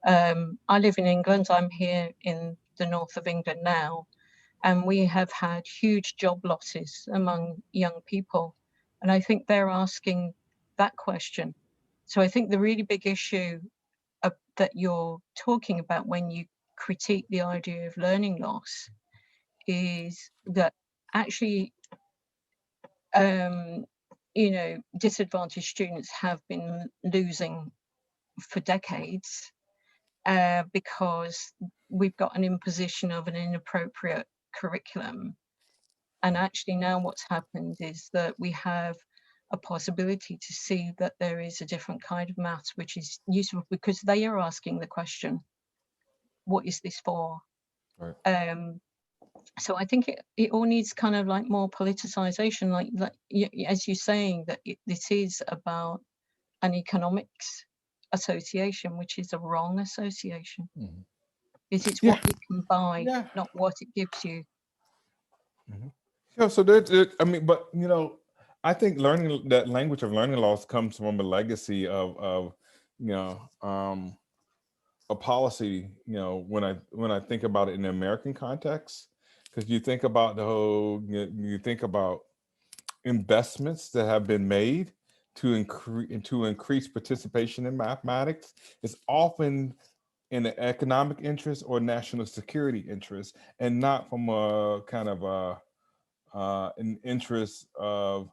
I live in England, I'm here in the north of England now, and we have had huge job losses among young people. And I think they're asking that question. So I think the really big issue that you're talking about when you critique the idea of learning loss is that actually, disadvantaged students have been losing for decades because we've got an imposition of an inappropriate curriculum. And actually now what's happened is that we have a possibility to see that there is a different kind of maths which is useful, because they are asking the question, what is this for?
Right.
So I think it all needs kind of like more politicization, like as you're saying, that this is about an economics association, which is a wrong association.
Mm-hmm.
It's what you can buy, not what it gives you.
Mm-hmm. So I think learning that language of learning loss comes from a legacy of a policy, when I think about it in the American context, because you think about you think about investments that have been made to increase participation in mathematics is often in an economic interest or national security interest, and not from a kind of an interest of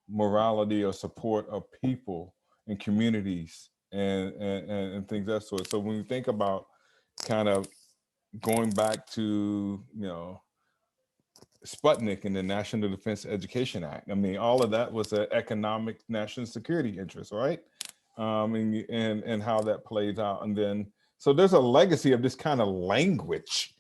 morality or support of people and communities and things of that sort. So when we think about kind of going back to, Sputnik and the National Defense Education Act, I mean, all of that was an economic national security interest, right? And how that plays out. And then, so there's a legacy of this kind of language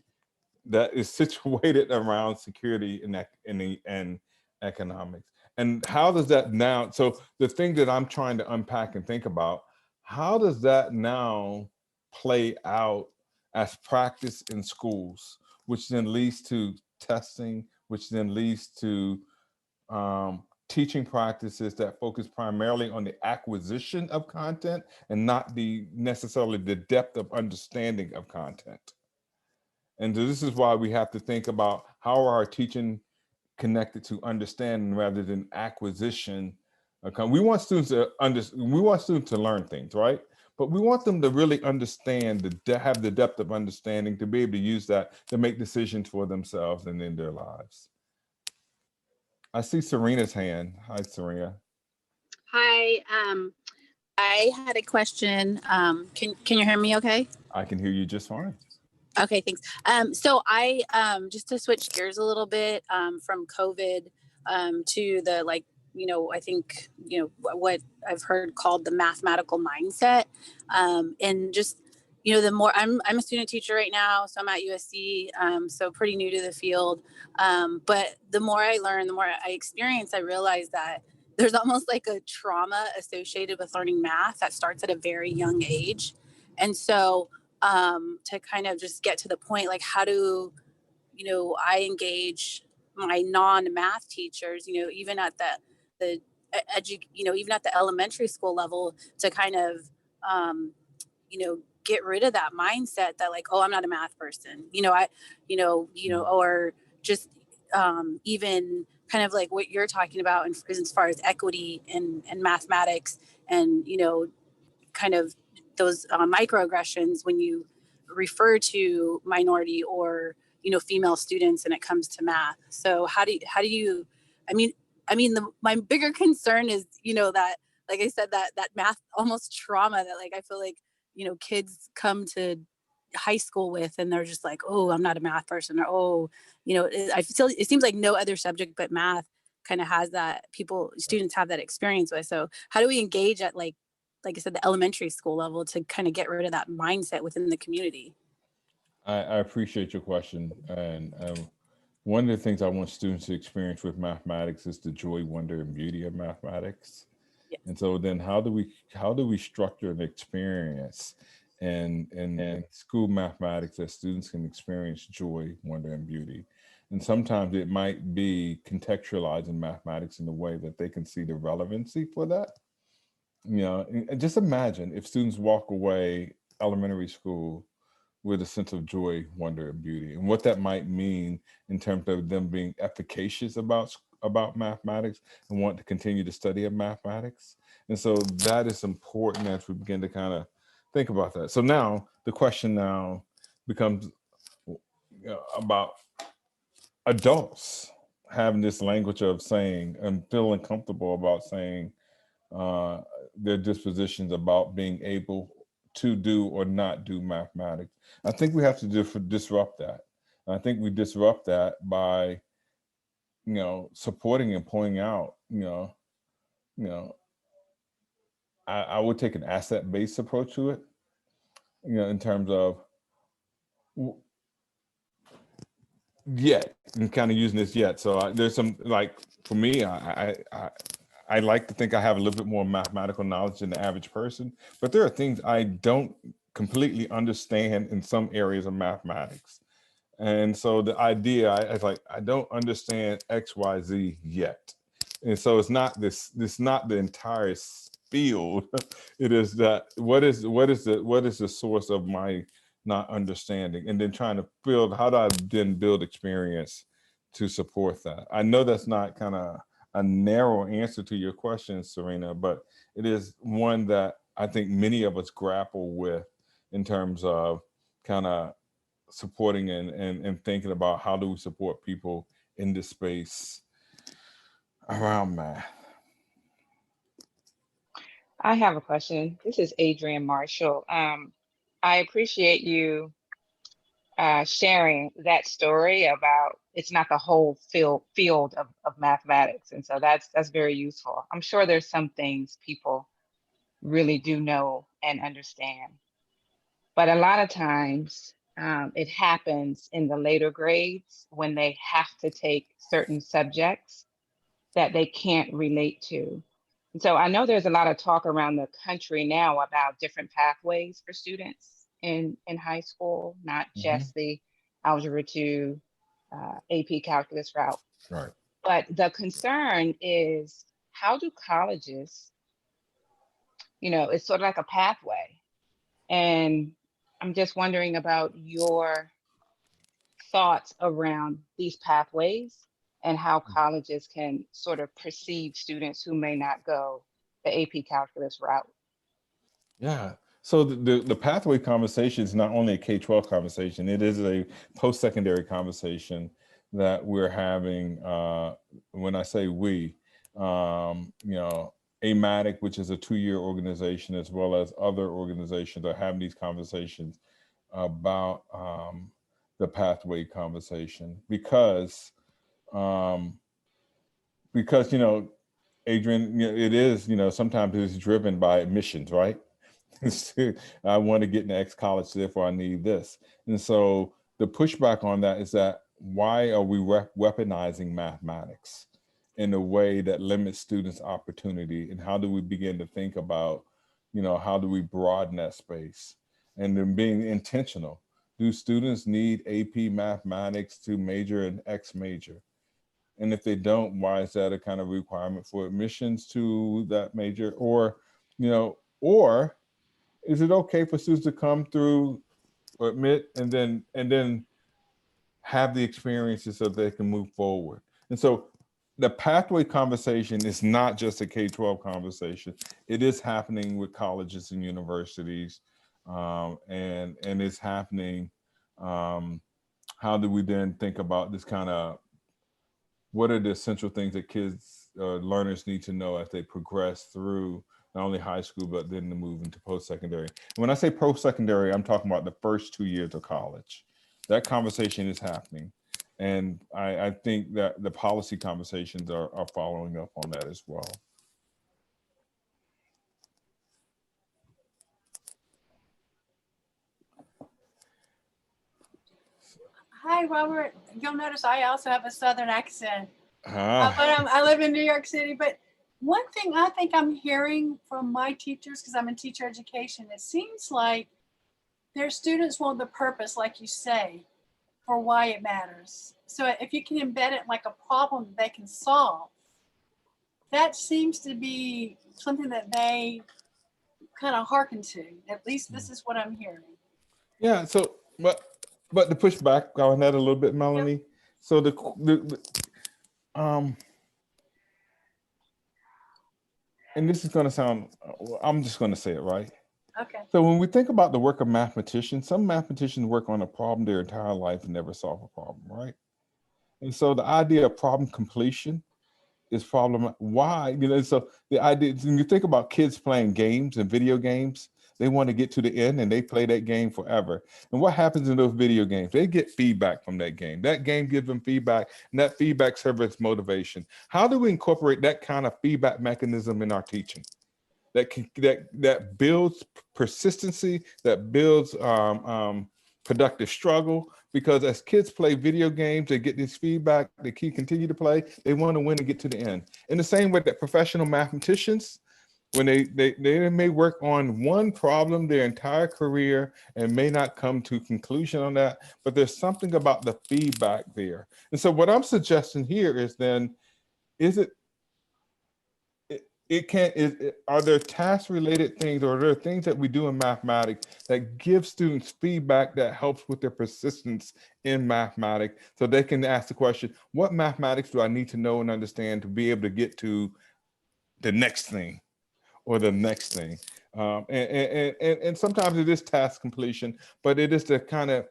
that is situated around security and economics. And how does that now, so the thing that I'm trying to unpack and think about, how does that now play out as practice in schools, which then leads to testing, which then leads to teaching practices that focus primarily on the acquisition of content and not necessarily the depth of understanding of content. And so this is why we have to think about how are our teaching connected to understanding rather than acquisition. We want students to learn things, right? But we want them to really understand, have the depth of understanding, to be able to use that to make decisions for themselves and in their lives. I see Serena's hand. Hi, Serena.
Hi, I had a question. Can you hear me okay?
I can hear you just fine.
Okay, thanks. So I, just to switch gears a little bit, from COVID, to the, I think, what I've heard called the mathematical mindset. And just, the more I'm a student teacher right now, so I'm at USC, so pretty new to the field. But the more I learn, the more I experience, I realize that there's almost like a trauma associated with learning math that starts at a very young age. And so, to kind of just get to the point, like, how do, I engage my non-math teachers, even at even at the elementary school level, to kind of, get rid of that mindset that, like, oh, I'm not a math person, or just, even kind of like what you're talking about as far as equity and mathematics and, kind of those microaggressions when you refer to minority or, female students and it comes to math. So how do you, my bigger concern is, that, like I said, that math almost trauma that, like, I feel like, kids come to high school with, and they're just like, oh, I'm not a math person, or, oh, it seems like no other subject but math kind of has that, students have that experience with. So how do we engage at, like I said, the elementary school level to kind of get rid of that mindset within the community?
I appreciate your question. And one of the things I want students to experience with mathematics is the joy, wonder, and beauty of mathematics.
Yes.
And so then how do we structure an experience in school mathematics that students can experience joy, wonder, and beauty? And sometimes it might be contextualizing mathematics in a way that they can see the relevancy for that. And just imagine if students walk away elementary school with a sense of joy, wonder, and beauty, and what that might mean in terms of them being efficacious about mathematics and want to continue to study mathematics. And so that is important as we begin to kind of think about that. So now the question now becomes about adults having this language of saying and feeling comfortable about saying their dispositions about being able to do or not do mathematics. I think we have to disrupt that. And I think we disrupt that by, supporting and pointing out, I would take an asset-based approach to it, in terms of, and kind of using this yet. So there's some, like, for me, I like to think I have a little bit more mathematical knowledge than the average person, but there are things I don't completely understand in some areas of mathematics. And so the idea, it's like, I don't understand X, Y, Z yet. And so it's not not the entire field. It is that what is the source of my not understanding, and then trying to build, how do I then build experience to support that? I know that's not kind of, a narrow answer to your question, Serena, but it is one that I think many of us grapple with in terms of kind of supporting and thinking about how do we support people in this space around math.
I have a question. This is Adrienne Marshall. I appreciate you sharing that story about it's not the whole field of mathematics. And so that's very useful. I'm sure there's some things people really do know and understand. But a lot of times it happens in the later grades when they have to take certain subjects that they can't relate to. And so I know there's a lot of talk around the country now about different pathways for students in high school, not just the Algebra 2, AP Calculus route.
Right.
But the concern is, how do colleges, it's sort of like a pathway. And I'm just wondering about your thoughts around these pathways and how colleges can sort of perceive students who may not go the AP Calculus route.
Yeah. So the pathway conversation is not only a K-12 conversation, it is a post-secondary conversation that we're having. When I say we, AMATIC, which is a 2-year organization, as well as other organizations are having these conversations about the pathway conversation because Adrienne, it is, sometimes it's driven by admissions, right? I want to get in the X college, therefore I need this. And so the pushback on that is that why are we weaponizing mathematics in a way that limits students' opportunity? And how do we begin to think about, how do we broaden that space? And then being intentional. Do students need AP mathematics to major in X major? And if they don't, why is that a kind of requirement for admissions to that major? Or is it okay for students to come through, admit, and then have the experiences so they can move forward? And so the pathway conversation is not just a K-12 conversation. It is happening with colleges and universities, and it's happening. How do we then think about this kind of, what are the essential things that kids, learners need to know as they progress through not only high school, but then to move into post-secondary? And when I say post-secondary, I'm talking about the first 2 years of college. That conversation is happening. And I think that the policy conversations are following up on that as well.
Hi, Robert. You'll notice I also have a Southern accent, but
Ah,
I live in New York City. But one thing I think I'm hearing from my teachers, because I'm in teacher education, it seems like their students want the purpose, like you say, for why it matters. So if you can embed it like a problem that they can solve, that seems to be something that they kind of hearken to. At least this is what I'm hearing.
yeah. So, but to push back on that a little bit, Melanie. So and this is going to sound, I'm just going to say it, right?
Okay.
So when we think about the work of mathematicians, some mathematicians work on a problem their entire life and never solve a problem, right? And so the idea of problem completion is problem. Why? So the idea, when you think about kids playing games and video games, they want to get to the end and they play that game forever. And what happens in those video games? They get feedback from that game. That game gives them feedback, and that feedback serves as motivation. How do we incorporate that kind of feedback mechanism in our teaching? That builds persistency, that builds productive struggle, because as kids play video games, they get this feedback, they continue to play, they want to win and get to the end. In the same way that professional mathematicians, when they may work on one problem their entire career and may not come to conclusion on that, but there's something about the feedback there. And so what I'm suggesting here is then, Are there task related things, or are there things that we do in mathematics that give students feedback that helps with their persistence in mathematics, so they can ask the question, what mathematics do I need to know and understand to be able to get to the next thing or the next thing? And sometimes it is task completion, but it is the kind of,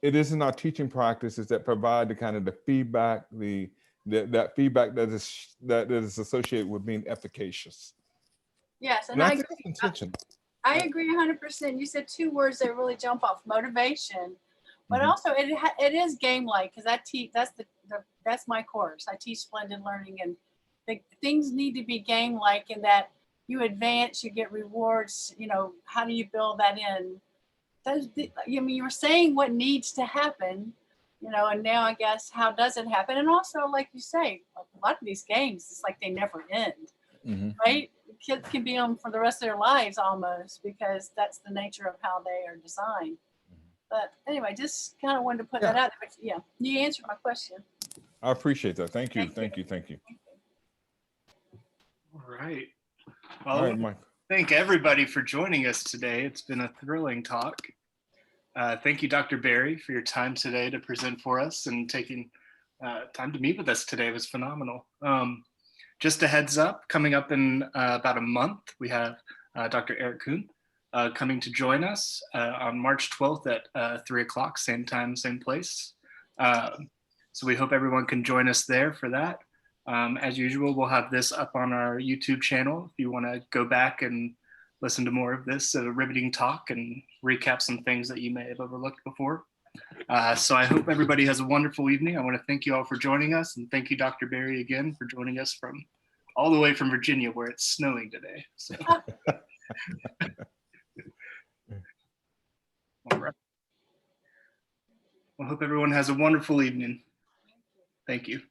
it is in our teaching practices that provide the kind of the feedback, that feedback that is associated with being efficacious.
Yes, and
And I
I
think
agree.
it's intentional.
I agree 100%. You said two words that really jump off: motivation, but
Mhm.
also it is game like, because I teach, that's my course. I teach blended learning, and things need to be game like, in that you advance, you get rewards. How do you build that in? I mean, you were saying what needs to happen, and now I guess how does it happen? And also, like you say, a lot of these games, it's like they never end,
Mhm.
right? Kids can be on for the rest of their lives almost, because that's the nature of how they are designed. But anyway, just kind of wanted to put that out there. But yeah, you answered my question.
I appreciate that. Thank you.
Thank you.
Thank you.
All right.
All
Well,
right, Mike.
thank everybody for joining us today. It's been a thrilling talk. Thank you, Dr. Berry, for your time today to present for us, and taking time to meet with us today. It was phenomenal. Just a heads up, coming up in about a month, we have Dr. Eric Kuhn coming to join us on March 12th at 3 o'clock, same time, same place. So we hope everyone can join us there for that. As usual, we'll have this up on our YouTube channel if you want to go back and listen to more of this riveting talk and recap some things that you may have overlooked before. So I hope everybody has a wonderful evening. I want to thank you all for joining us, and thank you, Dr. Berry, again for joining us from all the way from Virginia, where it's snowing today. So. All right. Well, I hope everyone has a wonderful evening. Thank you.